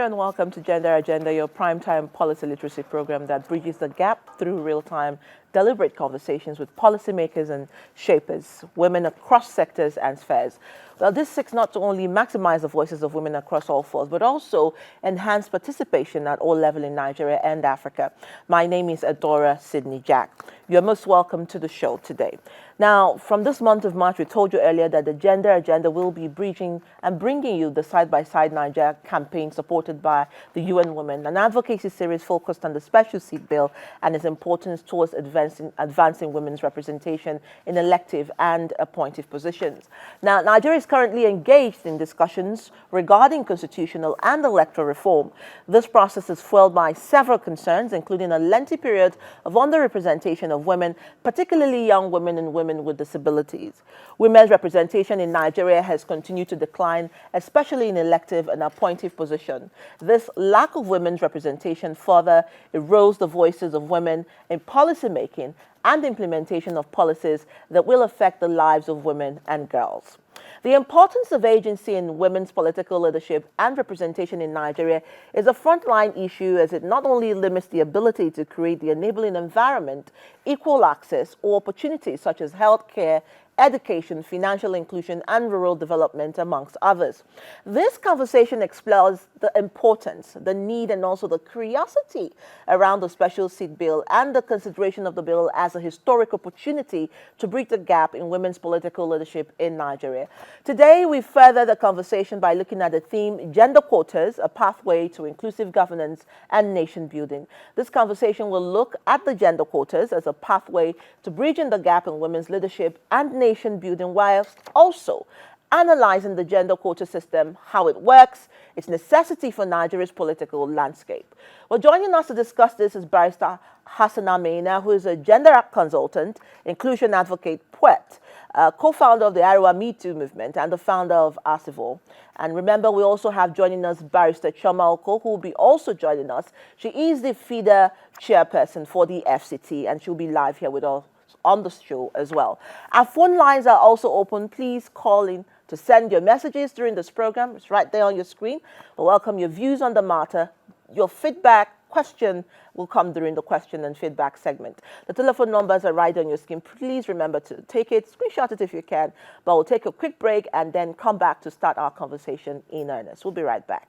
and welcome to Gender Agenda, your primetime policy literacy program that bridges the gap through real-time, deliberate conversations with policymakers and shapers, women across sectors and spheres. Well, this seeks not to only maximize the voices of women across all fields, but also enhance participation at all levels in Nigeria and Africa. My name is Adora Sydney Jack. You're most welcome to the show today. Now, from this month of March, we told you earlier that the Gender Agenda will be bridging and bringing you the Side-by-Side Nigeria campaign supported by the UN Women, an advocacy series focused on the special seat bill and its importance towards advancing women's representation in elective and appointive positions. Now, Nigeria is currently engaged in discussions regarding constitutional and electoral reform. This process is fueled by several concerns, including a lengthy period of underrepresentation of women, particularly young women and women with disabilities. Women's representation in Nigeria has continued to decline, especially in elective and appointive positions. This lack of women's representation further erodes the voices of women in policymaking and implementation of policies that will affect the lives of women and girls. The importance of agency in women's political leadership and representation in Nigeria is a frontline issue, as it not only limits the ability to create the enabling environment, equal access or opportunities such as healthcare, education, financial inclusion, and rural development, amongst others. This conversation explores the importance, the need, and also the curiosity around the special seat bill and the consideration of the bill as a historic opportunity to bridge the gap in women's political leadership in Nigeria. Today, we further the conversation by looking at the theme, Gender Quotas, a pathway to inclusive governance and nation building. This conversation will look at the gender quotas as a pathway to bridging the gap in women's leadership and nation building, whilst also analyzing the gender quota system, how it works, its necessity for Nigeria's political landscape. Well, joining us to discuss this is Barrister Hassana Maina, who is a gender consultant, inclusion advocate, poet, co-founder of the Ariwa Me Too movement and the founder of Arcival. And remember, we also have joining us Barrister Choma Oko, who will be also joining us. She is the feeder chairperson for the FCT, and she'll be live here with us on the show as well. Our phone lines are also open. Please call in to send your messages during this program. It's right there on your screen. We'll welcome your views on the matter. Your feedback, question will come during the question and feedback segment. The telephone numbers are right on your screen. Please remember to take it, screenshot it if you can, but we'll take a quick break and then come back to start our conversation in earnest. We'll be right back.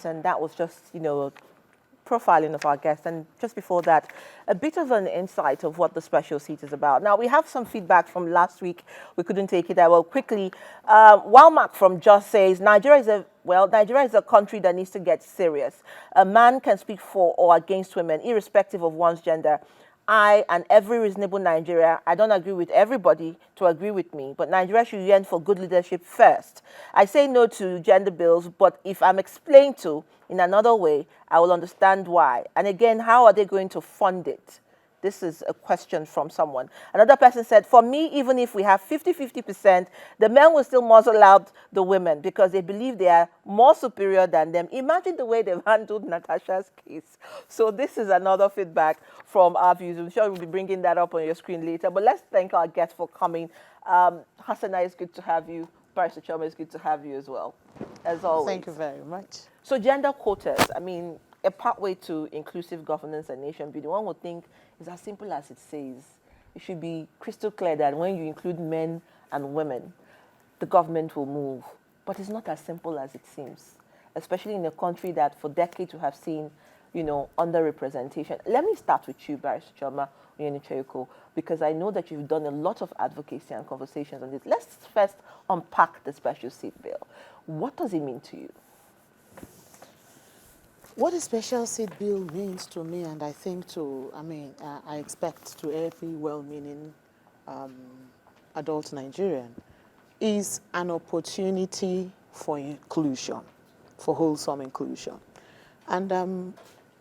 And that was just, profiling of our guest. And just before that, a bit of an insight of what the special seat is about. Now, we have some feedback from last week. We couldn't take it that well quickly. Walmark from Just says, Nigeria is a country that needs to get serious. A man can speak for or against women, irrespective of one's gender. I and every reasonable Nigeria, I don't agree with everybody to agree with me, but Nigeria should yearn for good leadership first. I say no to gender bills, but if I'm explained to in another way, I will understand why. And again, how are they going to fund it? This is a question from someone. Another person said, for me, even if we have 50-50%, the men will still muzzle out the women because they believe they are more superior than them. Imagine the way they've handled Natasha's case. So this is another feedback from our views. I'm sure we'll be bringing that up on your screen later. But let's thank our guests for coming. Hassana, it's good to have you. Barrister Choma, it's good to have you as well, as always. Thank you very much. So gender quotas, I mean, a pathway to inclusive governance and nation building. One would think it's as simple as it says. It should be crystal clear that when you include men and women, the government will move. But it's not as simple as it seems, especially in a country that for decades we have seen, underrepresentation. Let me start with you, Barrister Choma Oyenichayoko, because I know that you've done a lot of advocacy and conversations on this. Let's first unpack the special seat bill. What does it mean to you? What a special seat bill means to me, and I think I expect to every well-meaning adult Nigerian, is an opportunity for inclusion, for wholesome inclusion. And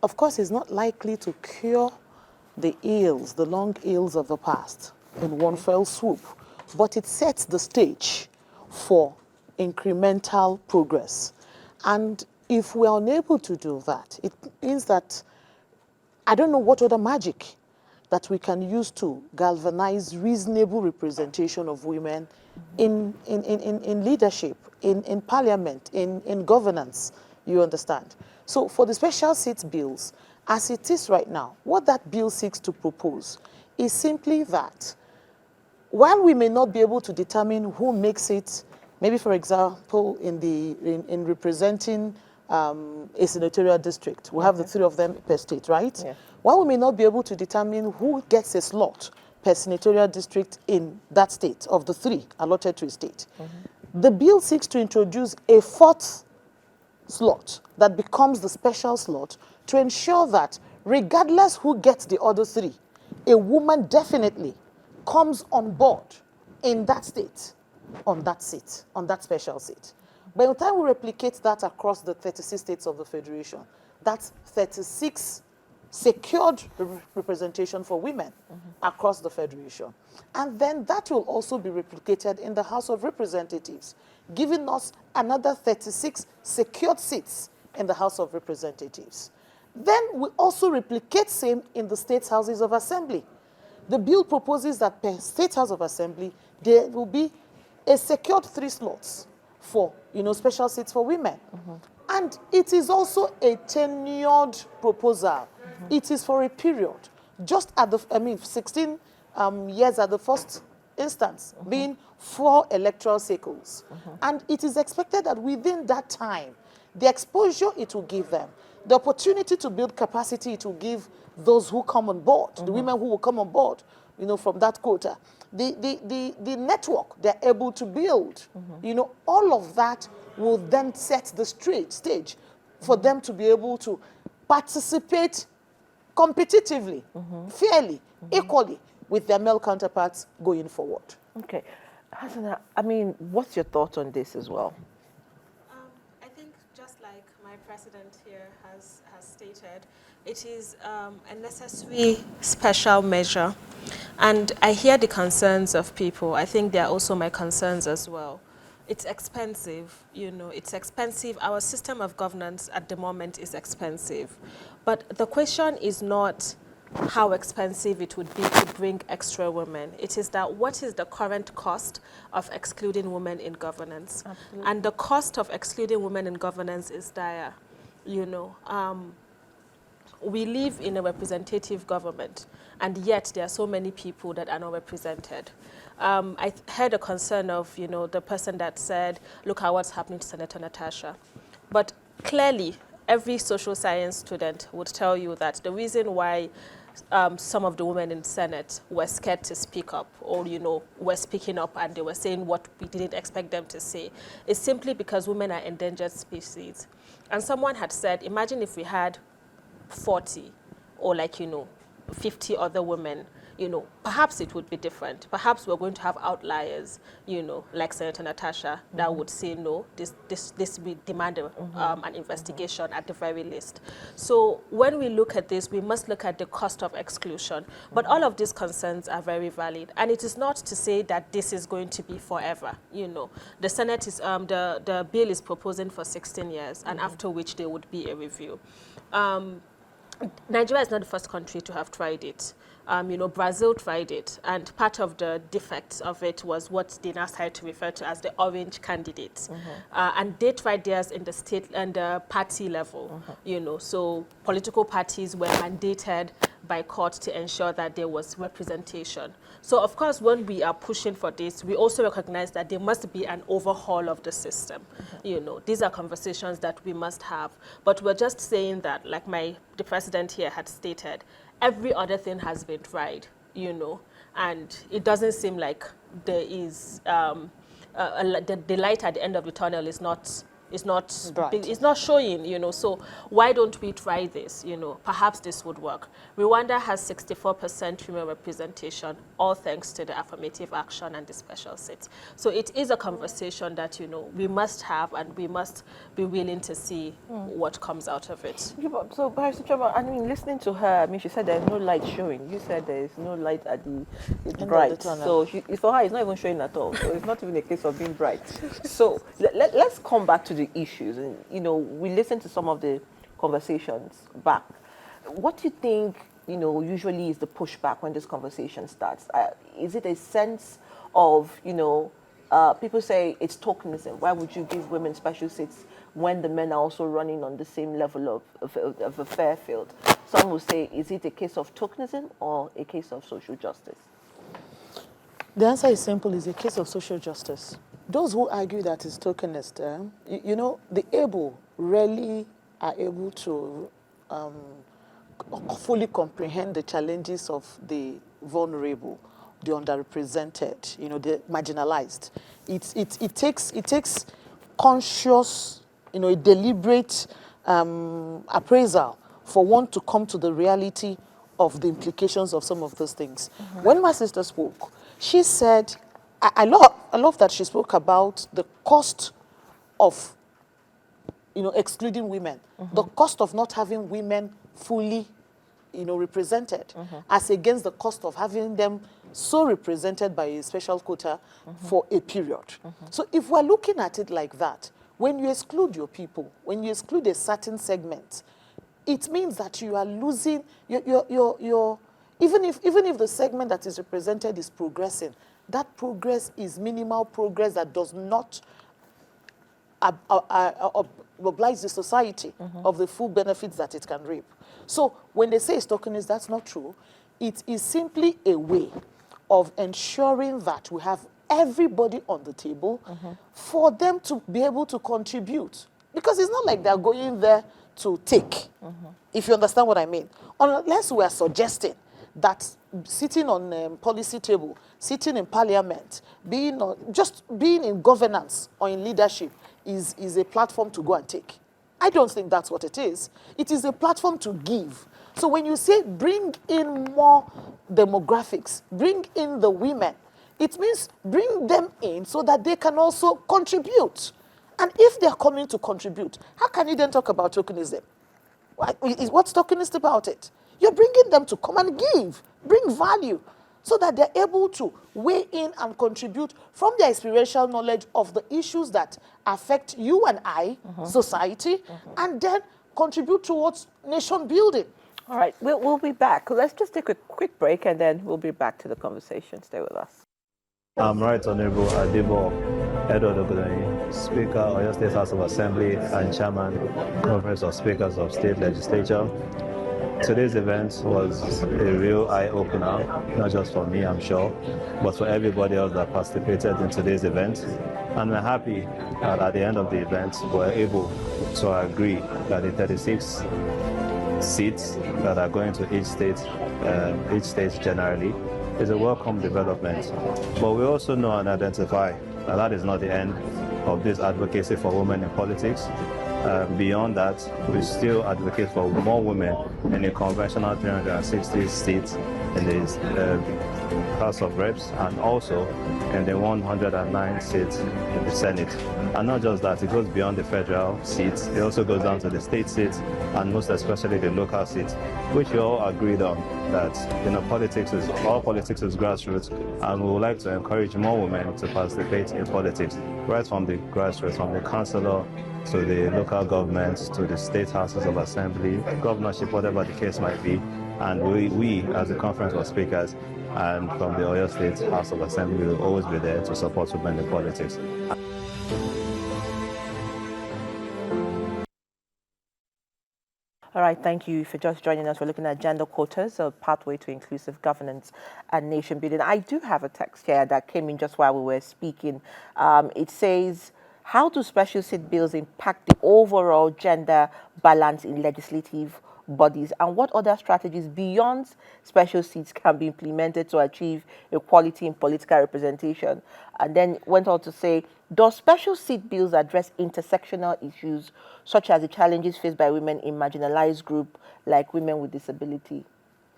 of course, it's not likely to cure the ills, the long ills of the past in one fell swoop, but it sets the stage for incremental progress. And if we are unable to do that, it means that I don't know what other magic that we can use to galvanize reasonable representation of women in leadership, in parliament, in governance, you understand. So for the special seats bills, as it is right now, what that bill seeks to propose is simply that while we may not be able to determine who makes it, maybe for example, in representing a senatorial district. We have the 3 of them per state, right? Yeah. While we may not be able to determine who gets a slot per senatorial district in that state, of the 3 allotted to a state, the bill seeks to introduce a 4th slot that becomes the special slot to ensure that regardless who gets the other 3, a woman definitely comes on board in that state, on that seat, on that special seat. By the time we replicate that across the 36 states of the Federation, that's 36 secured representation for women across the Federation. And then that will also be replicated in the House of Representatives, giving us another 36 secured seats in the House of Representatives. Then we also replicate same in the State Houses of Assembly. The bill proposes that per State House of Assembly, there will be a secured 3 slots for, special seats for women. And it is also a tenured proposal. It is for a period, just at 16 years at the first instance, being 4 electoral cycles. And it is expected that within that time, the exposure it will give them, the opportunity to build capacity it will give those who come on board, the women who will come on board, from that quota, the network they're able to build, all of that will then set the stage for them to be able to participate competitively, fairly, equally with their male counterparts going forward. Okay. Hassana, what's your thought on this as well? I think just like my president here has stated, it is a necessary special measure. And I hear the concerns of people. I think they are also my concerns as well. It's expensive, it's expensive. Our system of governance at the moment is expensive. But the question is not how expensive it would be to bring extra women. It is that what is the current cost of excluding women in governance? Absolutely. And the cost of excluding women in governance is dire. We live in a representative government, and yet there are so many people that are not represented. I heard a concern of, the person that said, look at what's happening to Senator Natasha. But clearly, every social science student would tell you that the reason why some of the women in the Senate were scared to speak up, or, were speaking up and they were saying what we didn't expect them to say, is simply because women are endangered species. And someone had said, imagine if we had 40 or 50 other women, perhaps it would be different. Perhaps we're going to have outliers, like Senator Natasha, that would say, no, this will demand an investigation at the very least. So when we look at this, we must look at the cost of exclusion. But all of these concerns are very valid. And it is not to say that this is going to be forever, The Senate is, the bill is proposing for 16 years, and after which there would be a review. Nigeria is not the first country to have tried it. Brazil tried it, and part of the defects of it was what they now started to refer to as the orange candidates. And they tried theirs in the state and the party level, so political parties were mandated by court to ensure that there was representation. So of course, when we are pushing for this, we also recognize that there must be an overhaul of the system. These are conversations that we must have, but we're just saying that, like the president here had stated, every other thing has been tried, and it doesn't seem like there is the light at the end of the tunnel is not it's not showing, so why don't we try this, perhaps this would work. Rwanda has 64% female representation, all thanks to the affirmative action and the special seats. So it is a conversation that, we must have, and we must be willing to see what comes out of it. So, Barrister Choma, listening to her, she said there's no light showing. You said there is no light at it's bright. So for her, it's not even showing at all. So it's not even a case of being bright. So let's come back to the issues, and we listened to some of the conversations back. What do you think usually is the pushback when this conversation starts? Is it a sense of people say it's tokenism? Why would you give women special seats when the men are also running on the same level of a fair field? Some will say, is it a case of tokenism or a case of social justice? The answer is simple: it's a case of social justice. Those who argue that it's tokenist, the able rarely are able to fully comprehend the challenges of the vulnerable, the underrepresented, the marginalized. It takes conscious, a deliberate appraisal for one to come to the reality of the implications of some of those things. When my sister spoke, she said, I love that she spoke about the cost of, excluding women, the cost of not having women fully, represented, as against the cost of having them so represented by a special quota for a period. So if we're looking at it like that, when you exclude your people, when you exclude a certain segment, it means that you are losing even if the segment that is represented is progressing, that progress is minimal progress that does not oblige the society of the full benefits that it can reap. So when they say it's tokenist, that's not true. It is simply a way of ensuring that we have everybody on the table for them to be able to contribute. Because it's not like they're going there to take, if you understand what I mean. Unless we are suggesting that sitting on policy table, sitting in parliament, just being in governance or in leadership is a platform to go and take. I don't think that's what it is. It is a platform to give. So when you say bring in more demographics, bring in the women, it means bring them in so that they can also contribute. And if they're coming to contribute, how can you then talk about tokenism? What's tokenist about it? You're bringing them to come and give, bring value, so that they're able to weigh in and contribute from their experiential knowledge of the issues that affect you and I, society, and then contribute towards nation building. All right, we'll be back. Let's just take a quick break, and then we'll be back to the conversation. Stay with us. I'm Right Honorable Adebo Edo, Speaker of Oyo State House of Assembly and Chairman, Conference of Speakers of State Legislature. today's event was a real eye-opener, not just for me, I'm sure, but for everybody else that participated in today's event. And we're happy that at the end of the event, we're able to agree that the 36 seats that are going to each state generally is a welcome development. But we also know and identify that that is not the end of this advocacy for women in politics. Beyond that, we still advocate for more women in the conventional 360 seats in the House of Reps and also in the 109 seats in the Senate. And not just that, it goes beyond the federal seats. It also goes down to the state seats and most especially the local seats, which we all agreed on that all politics is grassroots, and we would like to encourage more women to participate in politics, right from the grassroots, from the councillor to the local governments, to the state houses of assembly, governorship, whatever the case might be. And we as the Conference of Speakers and from the Oyo State House of Assembly will always be there to support women in politics. All right, thank you for just joining us. We're looking at gender quotas, a pathway to inclusive governance and nation building. I do have a text here that came in just while we were speaking. It says, how do special seat bills impact the overall gender balance in legislative bodies, and what other strategies beyond special seats can be implemented to achieve equality in political representation? And then went on to say, does special seat bills address intersectional issues such as the challenges faced by women in marginalized groups like women with disability?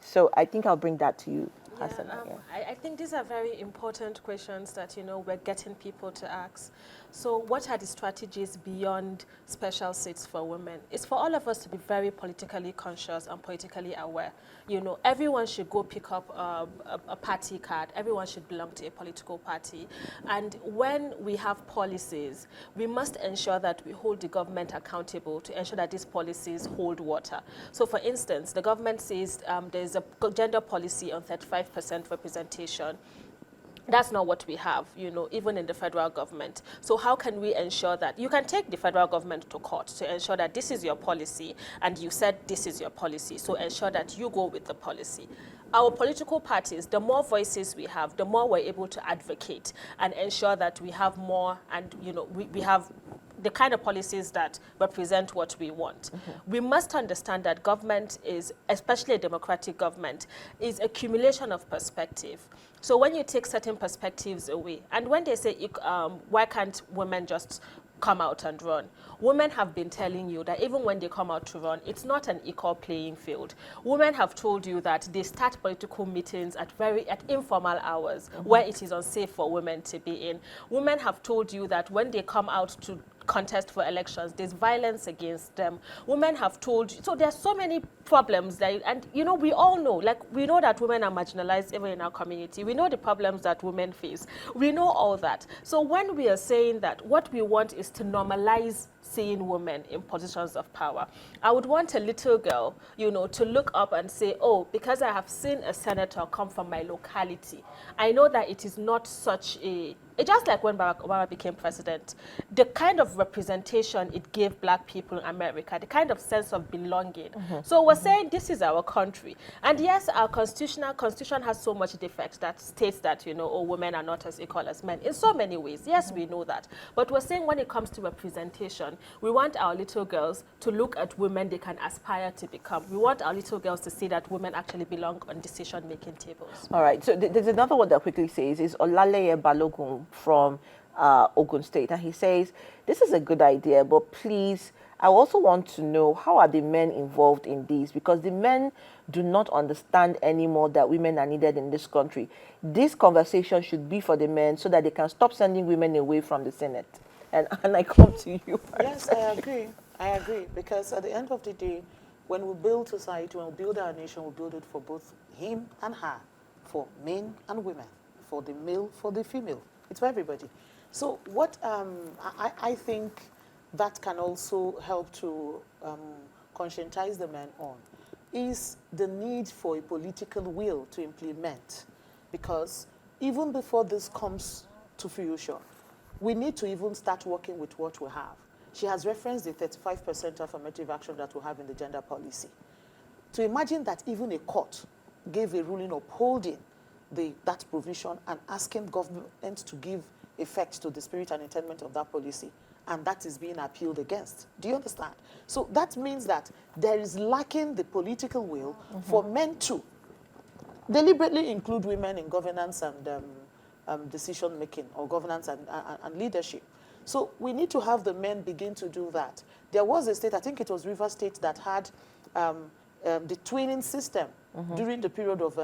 So I think I'll bring that to you, Hassan. I think these are very important questions that, we're getting people to ask. So what are the strategies beyond special seats for women? It's for all of us to be very politically conscious and politically aware. Everyone should go pick up a party card. Everyone should belong to a political party. And when we have policies, we must ensure that we hold the government accountable to ensure that these policies hold water. So for instance, the government says there's a gender policy on 35% representation. That's not what we have, even in the federal government. So how can we ensure that you can take the federal government to court to ensure that this is your policy and you said this is your policy, so ensure that you go with the policy. Our political parties, the more voices we have, the more we're able to advocate and ensure that we have more and, we have the kind of policies that represent what we want. We must understand that government is, especially a democratic government, is accumulation of perspective. So when you take certain perspectives away, and when they say, why can't women just come out and run? Women have been telling you that even when they come out to run, it's not an equal playing field. Women have told you that they start political meetings at informal hours where it is unsafe for women to be in. Women have told you that when they come out to contest for elections, there's violence against them. Women have told you, so there's so many problems that, and we all know, we know that women are marginalized even in our community. We know the problems that women face. We know all that. So when we are saying that what we want is to normalize seeing women in positions of power, I would want a little girl, to look up and say, oh, because I have seen a senator come from my locality, I know that it is not such a just like when Barack Obama became president, the kind of representation it gave black people in America, the kind of sense of belonging. So we're saying this is our country. And yes, our constitution has so much defects that states that, women are not as equal as men in so many ways. Yes, we know that. But we're saying when it comes to representation, we want our little girls to look at women they can aspire to become. We want our little girls to see that women actually belong on decision-making tables. All right, so there's another one that quickly says, is Olaleye Balogun from Ogun State, and he says, this is a good idea, but please, I also want to know, how are the men involved in this? Because the men do not understand anymore that women are needed in this country. This conversation should be for the men so that they can stop sending women away from the Senate. And I come to you first. Yes, I agree, because at the end of the day, when we build society, when we build our nation, we build it for both him and her, for men and women, for the male, for the female. It's for everybody. So what I think that can also help to conscientize the men on is the need for a political will to implement. Because even before this comes to fruition, we need to even start working with what we have. She has referenced the 35% affirmative action that we have in the gender policy. to imagine that even a court gave a ruling upholding that provision and asking government to give effect to the spirit and intent of that policy, and that is being appealed against. Do you understand? So that means that there is lacking the political will for men to deliberately include women in governance and decision making, or governance and leadership. So we need to have the men begin to do that. There was a state, I think it was Rivers State, that had the twinning system during the period of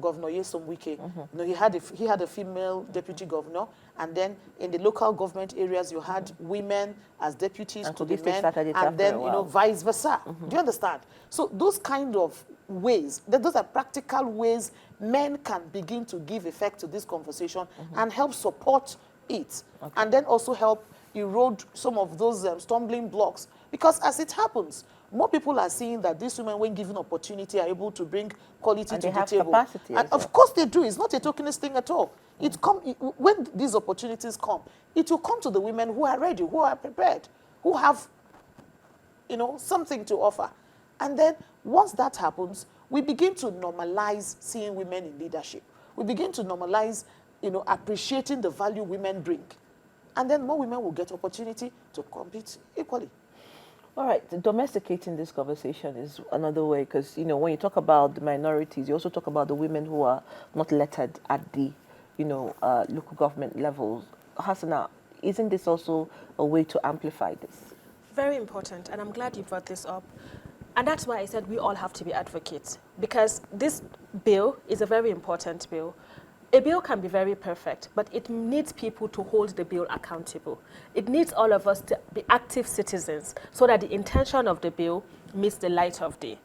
Governor Nyesom Wike. You know, he had a female deputy governor, and then in the local government areas you had women as deputies and to the men, and then vice versa. Do you understand? So those kind of ways, those are practical ways men can begin to give effect to this conversation and help support it, and then also help erode some of those stumbling blocks. Because as it happens, more people are seeing that these women, when given opportunity, are able to bring quality to the table. Capacity, and of course they do. It's not a tokenist thing at all. When these opportunities come, it will come to the women who are ready, who are prepared, who have, something to offer. And then once that happens, we begin to normalize seeing women in leadership. We begin to normalize, appreciating the value women bring. And then more women will get opportunity to compete equally. All right, domesticating this conversation is another way, because, when you talk about the minorities, you also talk about the women who are not lettered at the, local government levels. Hassana, isn't this also a way to amplify this? Very important, and I'm glad you brought this up. And that's why I said we all have to be advocates, because this bill is a very important bill. A bill can be very perfect, but it needs people to hold the bill accountable. It needs all of us to be active citizens so that the intention of the bill meets the light of day.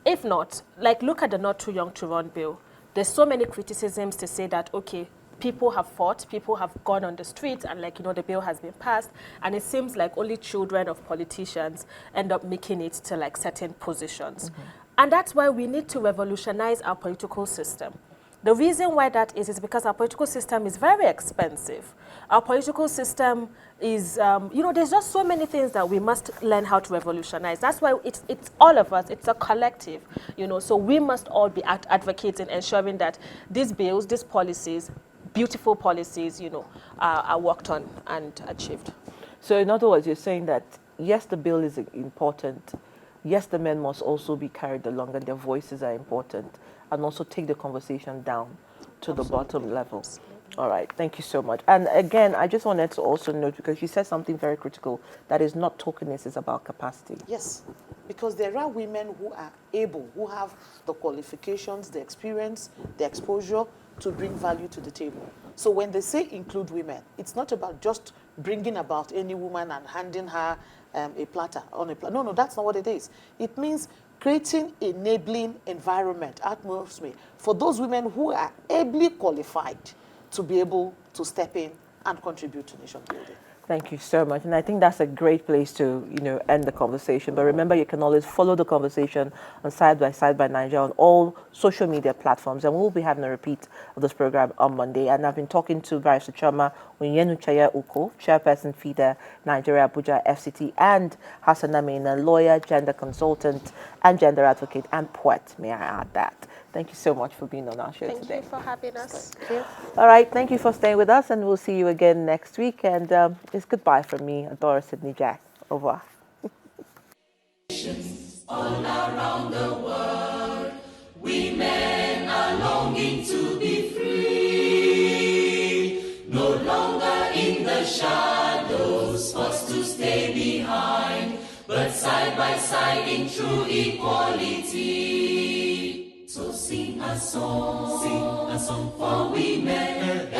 If not, look at the Not Too Young to Run bill. There's so many criticisms to say that, okay, people have fought, people have gone on the streets, and the bill has been passed, and it seems like only children of politicians end up making it to certain positions. And that's why we need to revolutionize our political system. The reason why that is because our political system is very expensive. Our political system is, there's just so many things that we must learn how to revolutionize. That's why it's all of us, it's a collective, so we must all be advocating, ensuring that these bills, these policies, beautiful policies, are worked on and achieved. So in other words, you're saying that, yes, the bill is important. Yes, the men must also be carried along, and their voices are important, and also take the conversation down to the bottom level. All right, thank you so much. And again, I just wanted to also note, because you said something very critical, that is not tokenist, it's about capacity. Yes, because there are women who are able, who have the qualifications, the experience, the exposure to bring value to the table. So when they say include women, it's not about just bringing about any woman and handing her a platter on a platter. No, that's not what it is. It means creating enabling environment, atmosphere, for those women who are ably qualified to be able to step in and contribute to nation building. Thank you so much. And I think that's a great place to, end the conversation. But remember, you can always follow the conversation on Side by Side by Nigeria on all social media platforms. And we'll be having a repeat of this program on Monday. And I've been talking to Barrister Choma Onyenuchaya Uko, Chairperson FIDA Nigeria Abuja FCT, and Hassan Amina, lawyer, gender consultant, and gender advocate, and poet, may I add that. Thank you so much for being on our show today. Thank you for having us. Thank you. All right, thank you for staying with us, and we'll see you again next week. And it's goodbye from me, Adora Sydney Jack. Au revoir. All around the world, women are longing to be free, no longer in the shadows, forced to stay behind, but side by side in true equality. So sing a song for women.